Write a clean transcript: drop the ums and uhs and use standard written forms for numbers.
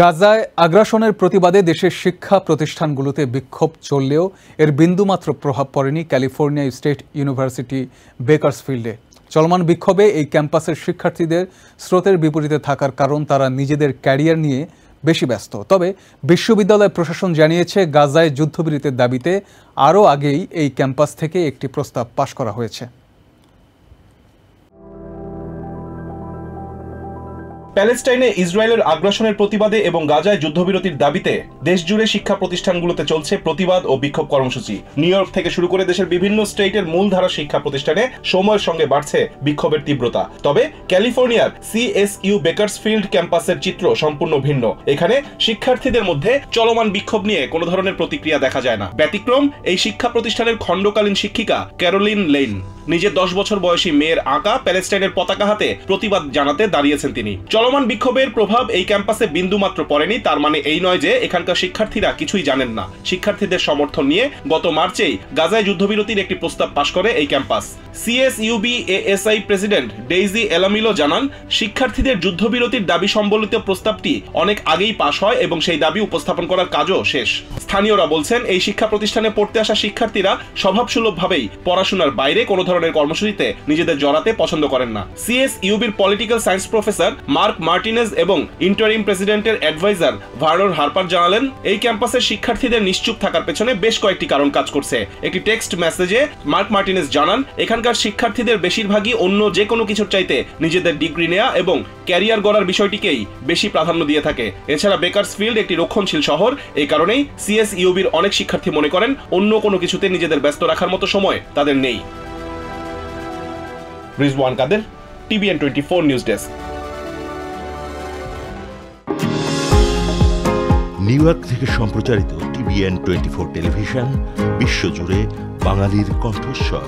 গাজায় আগ্রাসনের প্রতিবাদে দেশের শিক্ষা প্রতিষ্ঠানগুলোতে বিক্ষোভ চললেও এর বিন্দুমাত্র প্রভাব পড়েনি ক্যালিফোর্নিয়া স্টেট ইউনিভার্সিটি বেকার্সফিল্ডে। চলমান বিক্ষোভে এই ক্যাম্পাসের শিক্ষার্থীদের স্রোতের বিপরীতে থাকার কারণ তারা নিজেদের ক্যারিয়ার নিয়ে বেশি ব্যস্ত। তবে বিশ্ববিদ্যালয় প্রশাসন জানিয়েছে, গাজায় যুদ্ধবিরতির দাবিতে আরও আগেই এই ক্যাম্পাস থেকে একটি প্রস্তাব পাশ করা হয়েছে। প্যালেস্টাইনে ইসরায়েলের আগ্রাসনের প্রতিবাদে এবং গাজায় যুদ্ধবিরতির দাবিতে দেশজুড়ে শিক্ষা প্রতিষ্ঠানগুলোতে চলছে প্রতিবাদ ও বিক্ষোভ কর্মসূচি। নিউ ইয়র্ক থেকে শুরু করে দেশের বিভিন্ন স্টেটের মূলধারা শিক্ষা প্রতিষ্ঠানে সময়ের সঙ্গে বাড়ছে বিক্ষোভের তীব্রতা। তবে ক্যালিফোর্নিয়ার CSU বেকার্সফিল্ড ক্যাম্পাসের চিত্র সম্পূর্ণ ভিন্ন। এখানে শিক্ষার্থীদের মধ্যে চলমান বিক্ষোভ নিয়ে কোনো ধরনের প্রতিক্রিয়া দেখা যায় না। ব্যতিক্রম এই শিক্ষা প্রতিষ্ঠানের খণ্ডকালীন শিক্ষিকা ক্যারোলিন লেইন। নিজের 10 বছর বয়সী মেয়ের আঁকা প্যালেস্টাইনের পতাকা হাতে প্রতিবাদ জানাতে দাঁড়িয়েছেন তিনি। চলমান বিক্ষোভের প্রভাব এই ক্যাম্পাসে বিন্দুমাত্র পড়েনি, তার মানে এই নয় যে এখানকার শিক্ষার্থীরা কিছুই জানেন না। শিক্ষার্থীদের সমর্থন নিয়ে গত মার্চেই গাজায় যুদ্ধবিরতির একটি প্রস্তাব পাশ করে এই ক্যাম্পাস। CSUB-ASI প্রেসিডেন্ট ডেইজি এলামিলো জানান, শিক্ষার্থীদের যুদ্ধবিরতির দাবি সম্বলিত প্রস্তাবটি অনেক আগেই পাশ হয় এবং সেই দাবি উপস্থাপন করার কাজও শেষ। স্থানীয়রা বলছেন, এই শিক্ষা প্রতিষ্ঠানে পড়তে আসা শিক্ষার্থীরা স্বভাবসুলভভাবেই পড়াশোনার বাইরে কোনো ধরনের কর্মসূচিতে নিজেদের জড়াতে পছন্দ করেন না। CSUB-র political science professor Mark Martinez এবং ইন্টারিম প্রেসিডেন্টের অ্যাডভাইজার ভার্নর হার্পার জানালেন, এই ক্যাম্পাসের শিক্ষার্থীদের নিশ্চুপ থাকার পেছনে বেশ কয়েকটি কারণ কাজ করছে। একটি টেক্সট মেসেজে মার্ক মার্টিনেজ জানান, এখানকার শিক্ষার্থীদের বেশিরভাগই অন্য যে কোনো কিছুর চাইতে নিজেদের ডিগ্রি নেওয়া এবং ক্যারিয়ার গড়ার বিষয়টিকেই বেশি প্রাধান্য দিয়ে থাকে। এছাড়া বেকার্সফিল্ড একটি রক্ষণশীল শহর, এই কারণেই CSUB-র অনেক শিক্ষার্থী মনে করেন অন্য কোনো কিছুতে নিজেদের ব্যস্ত রাখার মতো সময় তাদের নেই। রিজওয়ান কাদের, TVN 24 news desk. New York থেকে সম্প্রচারিত TVN 24 টেলিভিশন বিশ্বজুড়ে বাঙালির কণ্ঠস্বর।